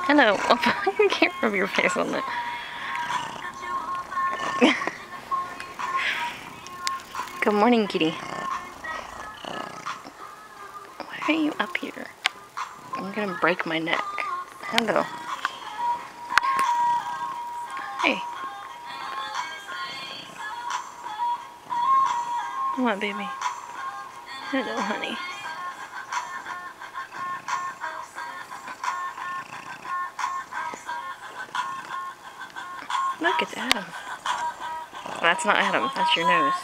Hello. Oh, you can't rub your face on it. Good morning, kitty. Why are you up here? I'm gonna break my neck. Hello. Hey. What, baby? Hello, honey. Look, it's Adam. That's not Adam. That's your nose.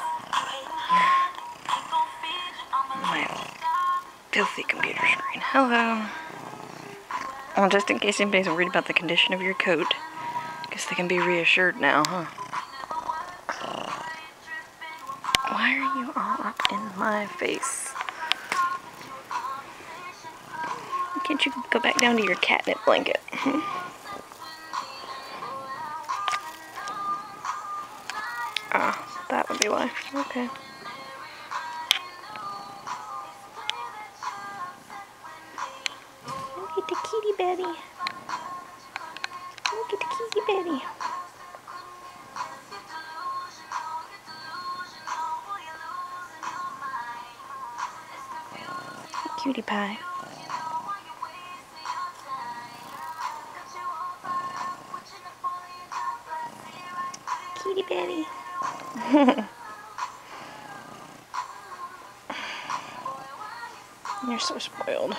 My filthy computer screen. Hello. Well, just in case anybody's worried about the condition of your coat, guess they can be reassured now, huh? Why are you all up in my face? Can't you go back down to your catnip blanket? Ah, that would be why. Okay. Look at the kitty Betty. Look at the kitty Betty. Cutie pie. Kitty Betty. You're so spoiled.